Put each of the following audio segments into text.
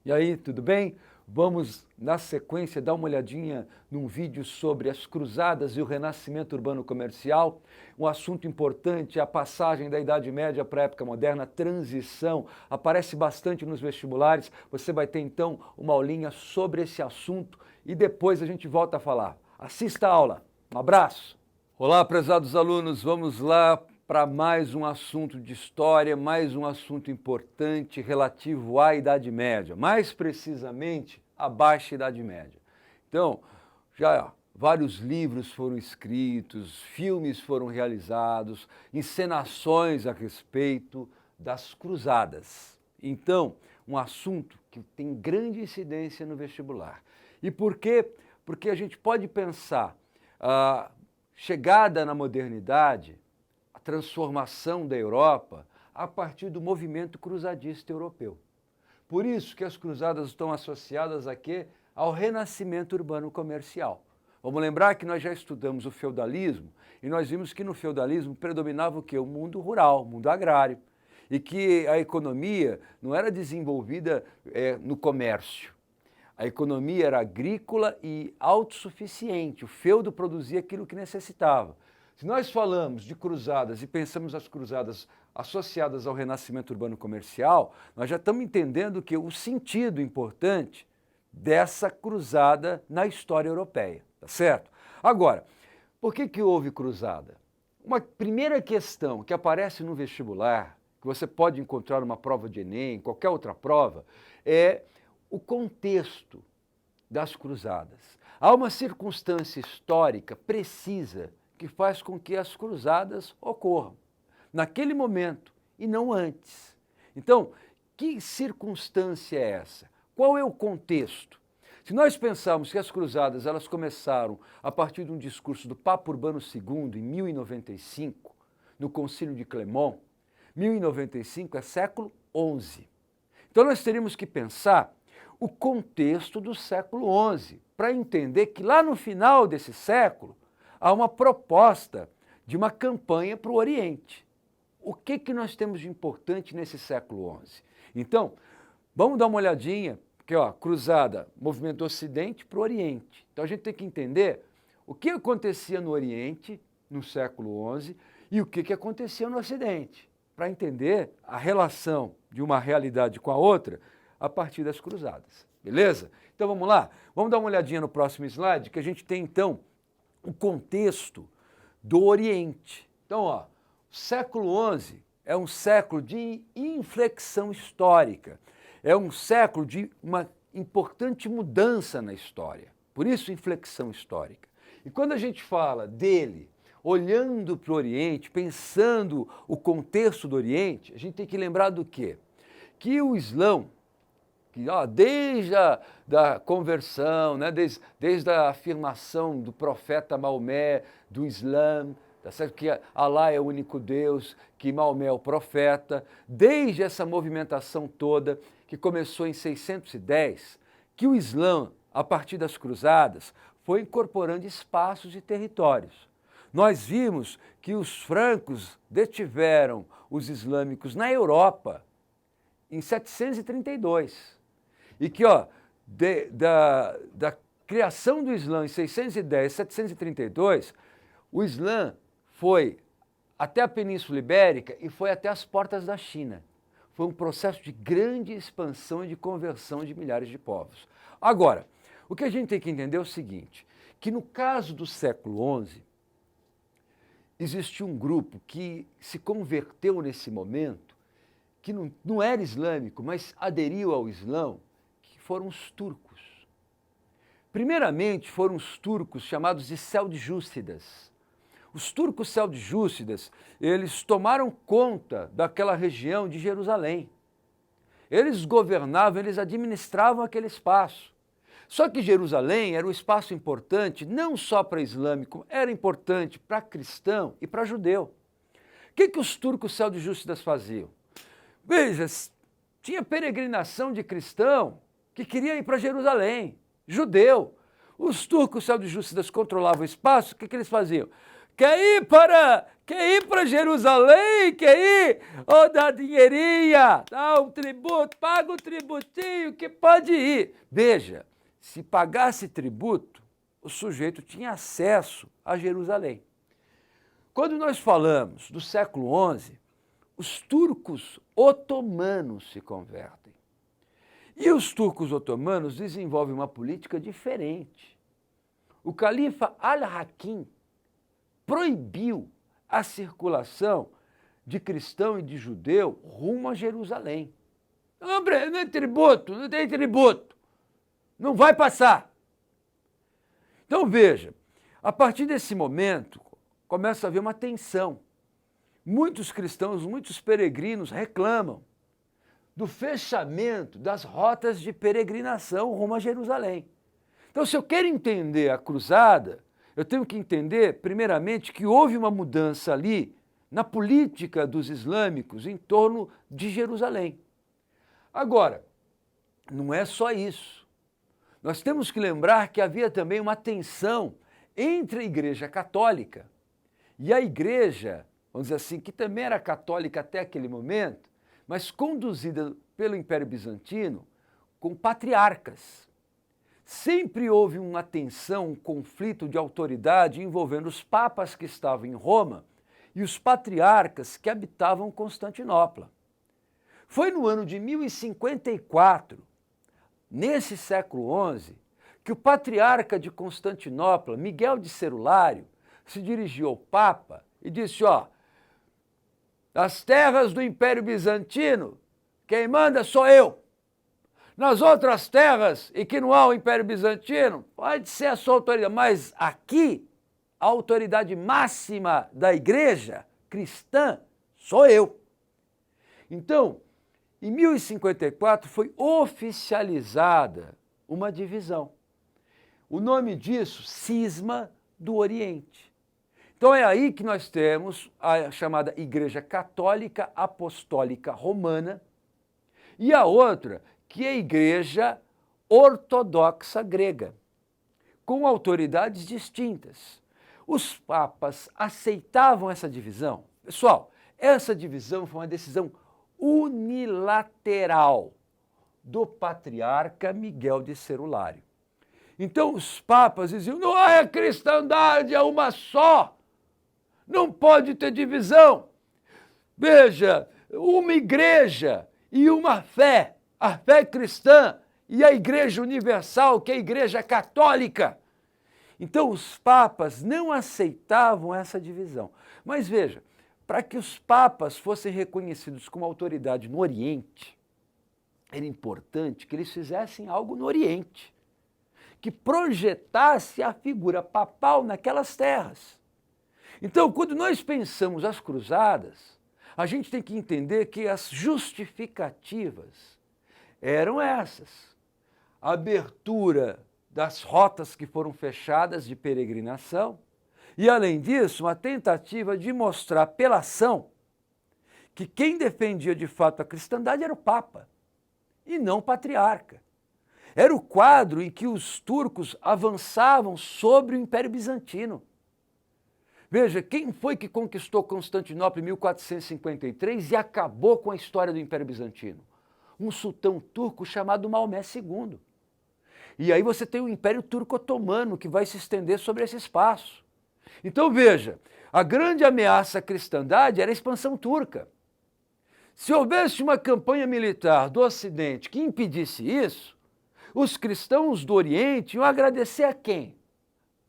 E aí, tudo bem? Vamos, na sequência, dar uma olhadinha num vídeo sobre as cruzadas e o renascimento urbano comercial. Um assunto importante é a passagem da Idade Média para a época moderna, a transição, aparece bastante nos vestibulares. Você vai ter, então, uma aulinha sobre esse assunto e depois a gente volta a falar. Assista a aula. Um abraço! Olá, prezados alunos, vamos lá para mais um assunto de história, mais um assunto importante relativo à Idade Média, mais precisamente à Baixa Idade Média. Então, já vários livros foram escritos, filmes foram realizados, encenações a respeito das cruzadas. Então, um assunto que tem grande incidência no vestibular. E por quê? Porque a gente pode pensar a chegada na modernidade, a transformação da Europa a partir do movimento cruzadista europeu. Por isso que as cruzadas estão associadas a quê? Ao renascimento urbano comercial. Vamos lembrar que nós já estudamos o feudalismo e nós vimos que no feudalismo predominava o quê? O mundo rural, o mundo agrário, e que a economia não era desenvolvida no comércio. A economia era agrícola e autossuficiente, o feudo produzia aquilo que necessitava. Se nós falamos de cruzadas e pensamos as cruzadas associadas ao renascimento urbano comercial, nós já estamos entendendo que o sentido importante dessa cruzada na história europeia, tá certo? Agora, por que houve cruzada? Uma primeira questão que aparece no vestibular, que você pode encontrar numa prova de Enem, qualquer outra prova, é o contexto das cruzadas. Há uma circunstância histórica precisa que faz com que as cruzadas ocorram naquele momento e não antes. Então, que circunstância é essa? Qual é o contexto? Se nós pensarmos que as cruzadas elas começaram a partir de um discurso do Papa Urbano II em 1095, no Concílio de Clermont, 1095 é século XI. Então nós teríamos que pensar o contexto do século XI, para entender que lá no final desse século há uma proposta de uma campanha para o Oriente. O que nós temos de importante nesse século XI? Então, vamos dar uma olhadinha, porque cruzada, movimento do Ocidente para o Oriente. Então a gente tem que entender o que acontecia no Oriente, no século XI, e o que acontecia no Ocidente, para entender a relação de uma realidade com a outra, a partir das cruzadas, beleza? Então vamos lá? Vamos dar uma olhadinha no próximo slide, que a gente tem então o contexto do Oriente. Então, o século XI é um século de inflexão histórica, é um século de uma importante mudança na história, por isso inflexão histórica. E quando a gente fala dele, olhando para o Oriente, pensando o contexto do Oriente, a gente tem que lembrar do quê? Que o Islã, que desde a conversão, né, desde a afirmação do profeta Maomé, do Islã, tá certo? Que Alá é o único Deus, que Maomé é o profeta, desde essa movimentação toda que começou em 610, que o Islã, a partir das cruzadas, foi incorporando espaços e territórios. Nós vimos que os francos detiveram os islâmicos na Europa em 732. E que da criação do Islã em 610, 732, o Islã foi até a Península Ibérica e foi até as portas da China. Foi um processo de grande expansão e de conversão de milhares de povos. Agora, o que a gente tem que entender é o seguinte, que no caso do século XI, existiu um grupo que se converteu nesse momento, que não era islâmico, mas aderiu ao Islã, que foram os turcos. Primeiramente foram os turcos chamados de seldjúcidas. Os turcos seldjúcidas, eles tomaram conta daquela região de Jerusalém. Eles governavam, eles administravam aquele espaço. Só que Jerusalém era um espaço importante não só para islâmico, era importante para cristão e para judeu. O que os turcos seldjúcidas faziam? Veja, tinha peregrinação de cristão que queria ir para Jerusalém, judeu. Os turcos seldjúcidas controlavam o espaço, o que eles faziam? Quer Quer ir para Jerusalém? Quer ir? Ou dá dinheirinha, dá um tributo, paga um tributinho que pode ir. Veja, se pagasse tributo, o sujeito tinha acesso a Jerusalém. Quando nós falamos do século XI, os turcos otomanos se convertem. E os turcos otomanos desenvolvem uma política diferente. O califa Al-Hakim proibiu a circulação de cristão e de judeu rumo a Jerusalém. Não é tributo, não tem tributo. Não vai passar. Então veja, a partir desse momento começa a haver uma tensão. Muitos cristãos, muitos peregrinos reclamam do fechamento das rotas de peregrinação rumo a Jerusalém. Então, se eu quero entender a cruzada, eu tenho que entender, primeiramente, que houve uma mudança ali na política dos islâmicos em torno de Jerusalém. Agora, não é só isso. Nós temos que lembrar que havia também uma tensão entre a Igreja Católica e a Igreja, vamos dizer assim, que também era católica até aquele momento, mas conduzida pelo Império Bizantino com patriarcas. Sempre houve uma tensão, um conflito de autoridade envolvendo os papas que estavam em Roma e os patriarcas que habitavam Constantinopla. Foi no ano de 1054, nesse século XI, que o patriarca de Constantinopla, Miguel de Cerulário, se dirigiu ao Papa e disse, das terras do Império Bizantino, quem manda sou eu. Nas outras terras, e que não há o Império Bizantino, pode ser a sua autoridade, mas aqui, a autoridade máxima da igreja cristã sou eu. Então, em 1054 foi oficializada uma divisão. O nome disso, Cisma do Oriente. Então é aí que nós temos a chamada Igreja Católica Apostólica Romana e a outra, que é a Igreja Ortodoxa Grega, com autoridades distintas. Os papas aceitavam essa divisão? Pessoal, essa divisão foi uma decisão unilateral do patriarca Miguel de Cerulário. Então os papas diziam, não é cristandade, é uma só. Não pode ter divisão. Veja, uma igreja e uma fé, a fé cristã e a igreja universal, que é a igreja católica. Então os papas não aceitavam essa divisão. Mas veja, para que os papas fossem reconhecidos como autoridade no Oriente, era importante que eles fizessem algo no Oriente, que projetasse a figura papal naquelas terras. Então, quando nós pensamos as cruzadas, a gente tem que entender que as justificativas eram essas. A abertura das rotas que foram fechadas de peregrinação e, além disso, uma tentativa de mostrar pela ação que quem defendia de fato a cristandade era o Papa e não o patriarca. Era o quadro em que os turcos avançavam sobre o Império Bizantino. Veja, quem foi que conquistou Constantinopla em 1453 e acabou com a história do Império Bizantino? Um sultão turco chamado Maomé II. E aí você tem o Império Turco-Otomano, que vai se estender sobre esse espaço. Então veja, a grande ameaça à cristandade era a expansão turca. Se houvesse uma campanha militar do Ocidente que impedisse isso, os cristãos do Oriente iam agradecer a quem?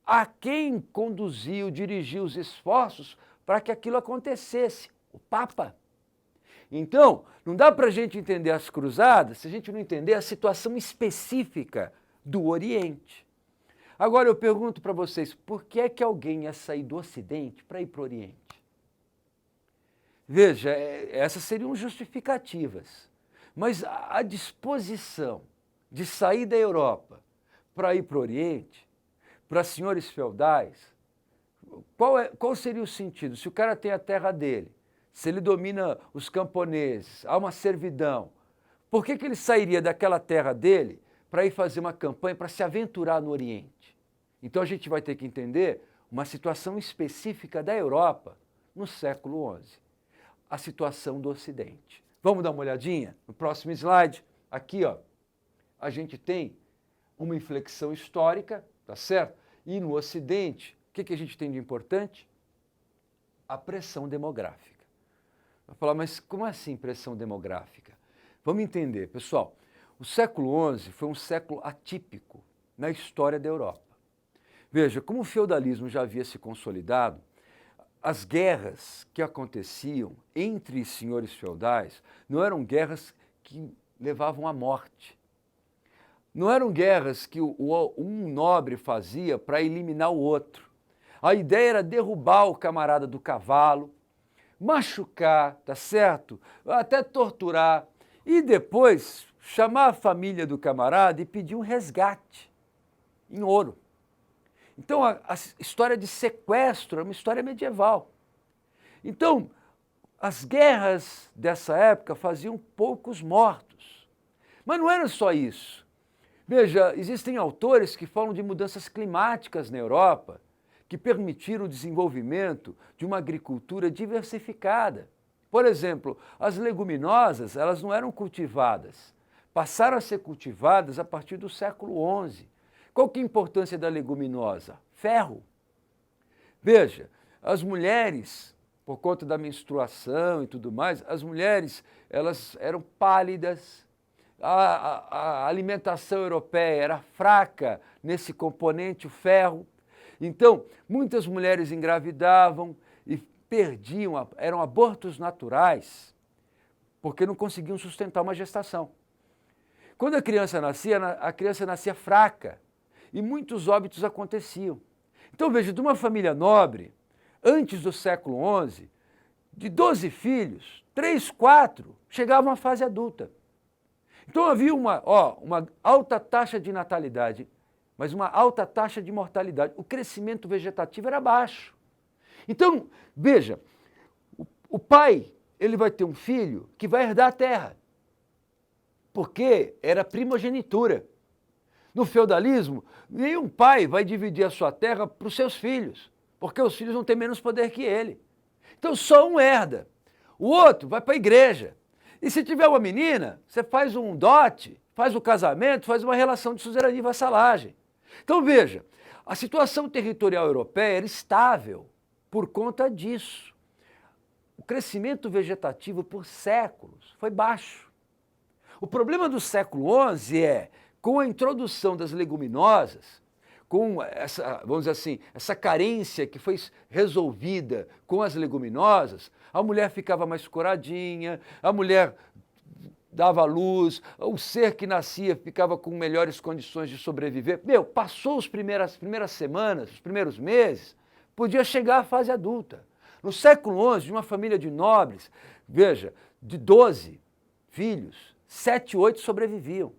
A quem conduziu, dirigiu os esforços para que aquilo acontecesse? O Papa. Então, não dá para a gente entender as cruzadas se a gente não entender a situação específica do Oriente. Agora eu pergunto para vocês, por que é que alguém ia sair do Ocidente para ir para o Oriente? Veja, essas seriam justificativas, mas a disposição de sair da Europa para ir para o Oriente, para senhores feudais, qual seria o sentido? Se o cara tem a terra dele, se ele domina os camponeses, há uma servidão, por que ele sairia daquela terra dele para ir fazer uma campanha, para se aventurar no Oriente? Então a gente vai ter que entender uma situação específica da Europa no século XI, a situação do Ocidente. Vamos dar uma olhadinha no próximo slide? Aqui, ó, a gente tem uma inflexão histórica, tá certo? E no Ocidente, o que a gente tem de importante? A pressão demográfica. Vai falar, mas como assim pressão demográfica? Vamos entender, pessoal. O século XI foi um século atípico na história da Europa. Veja, como o feudalismo já havia se consolidado, as guerras que aconteciam entre senhores feudais não eram guerras que levavam à morte. Não eram guerras que um nobre fazia para eliminar o outro. A ideia era derrubar o camarada do cavalo, machucar, tá certo? Até torturar e depois chamar a família do camarada e pedir um resgate em ouro. Então a história de sequestro é uma história medieval. Então as guerras dessa época faziam poucos mortos. Mas não era só isso. Veja, existem autores que falam de mudanças climáticas na Europa que permitiram o desenvolvimento de uma agricultura diversificada. Por exemplo, as leguminosas, elas não eram cultivadas, passaram a ser cultivadas a partir do século XI. Qual que é a importância da leguminosa? Ferro. Veja, as mulheres, por conta da menstruação e tudo mais, as mulheres elas eram pálidas, a alimentação europeia era fraca nesse componente, o ferro. Então, muitas mulheres engravidavam e perdiam, eram abortos naturais, porque não conseguiam sustentar uma gestação. Quando a criança nascia fraca e muitos óbitos aconteciam. Então, veja, de uma família nobre, antes do século XI, de 12 filhos, 3, 4 chegavam à fase adulta. Então havia uma alta taxa de natalidade, mas uma alta taxa de mortalidade. O crescimento vegetativo era baixo. Então, veja, o pai ele vai ter um filho que vai herdar a terra, porque era primogenitura. No feudalismo, nenhum pai vai dividir a sua terra para os seus filhos, porque os filhos não têm menos poder que ele. Então só um herda, o outro vai para a igreja. E se tiver uma menina, você faz um dote, faz o casamento, faz uma relação de suzerania e vassalagem. Então veja, a situação territorial europeia era estável por conta disso. O crescimento vegetativo por séculos foi baixo. O problema do século XI é, com a introdução das leguminosas, com essa, vamos dizer assim, essa carência que foi resolvida com as leguminosas, a mulher ficava mais coradinha, a mulher dava luz, o ser que nascia ficava com melhores condições de sobreviver. Passou as primeiras semanas, os primeiros meses, podia chegar à fase adulta. No século XI, de uma família de nobres, veja, de 12 filhos, 7, 8 sobreviviam.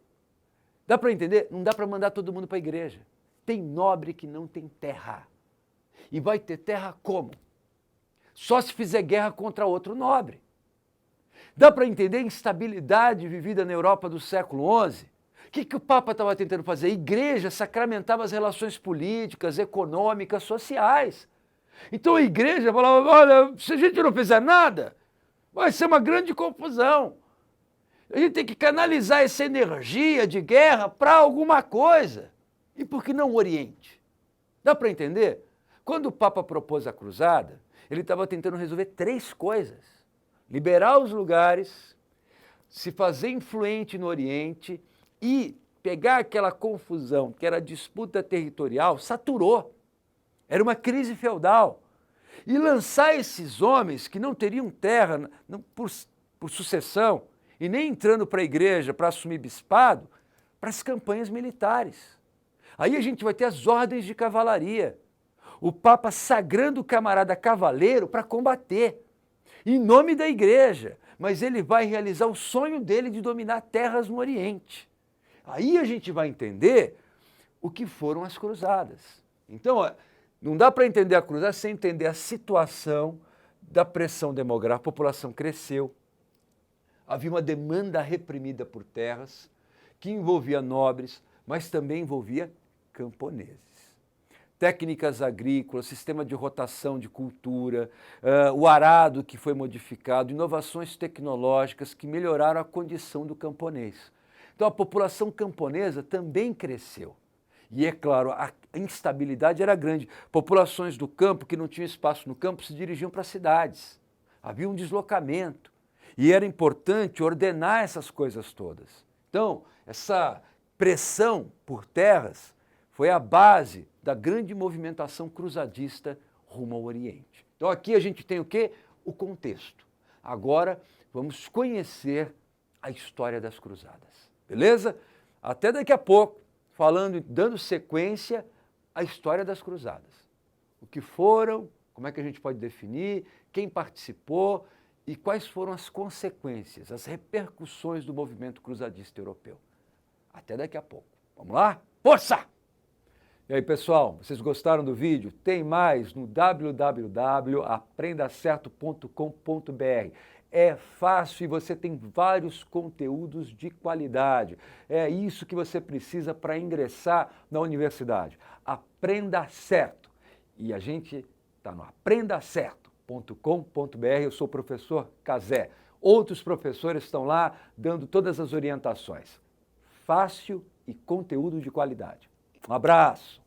Dá para entender? Não dá para mandar todo mundo para a igreja. Tem nobre que não tem terra. E vai ter terra como? Só se fizer guerra contra outro nobre. Dá para entender a instabilidade vivida na Europa do século XI? O que o Papa estava tentando fazer? A igreja sacramentava as relações políticas, econômicas, sociais. Então a igreja falava, olha, se a gente não fizer nada, vai ser uma grande confusão. A gente tem que canalizar essa energia de guerra para alguma coisa. E por que não o Oriente? Dá para entender? Quando o Papa propôs a cruzada, ele estava tentando resolver 3 coisas. Liberar os lugares, se fazer influente no Oriente e pegar aquela confusão que era a disputa territorial, saturou. Era uma crise feudal. E lançar esses homens que não teriam terra por sucessão e nem entrando para a igreja para assumir bispado, para as campanhas militares. Aí a gente vai ter as ordens de cavalaria. O Papa sagrando o camarada cavaleiro para combater, em nome da igreja, mas ele vai realizar o sonho dele de dominar terras no Oriente. Aí a gente vai entender o que foram as cruzadas. Então, não dá para entender a cruzada sem entender a situação da pressão demográfica. A população cresceu, havia uma demanda reprimida por terras, que envolvia nobres, mas também envolvia camponeses. técnicas agrícolas, sistema de rotação de cultura, o arado que foi modificado, inovações tecnológicas que melhoraram a condição do camponês. Então a população camponesa também cresceu. E é claro, a instabilidade era grande. Populações do campo que não tinham espaço no campo se dirigiam para as cidades. Havia um deslocamento. E era importante ordenar essas coisas todas. Então, essa pressão por terras foi a base da grande movimentação cruzadista rumo ao Oriente. Então aqui a gente tem o quê? O contexto. Agora vamos conhecer a história das cruzadas. Beleza? Até daqui a pouco, falando, dando sequência à história das cruzadas. O que foram, como é que a gente pode definir, quem participou e quais foram as consequências, as repercussões do movimento cruzadista europeu. Até daqui a pouco. Vamos lá? Força! E aí, pessoal, vocês gostaram do vídeo? Tem mais no www.aprendacerto.com.br. É fácil e você tem vários conteúdos de qualidade. É isso que você precisa para ingressar na universidade. Aprenda certo. E a gente está no aprendacerto.com.br. Eu sou o professor Cazé. Outros professores estão lá dando todas as orientações. Fácil e conteúdo de qualidade. Um abraço!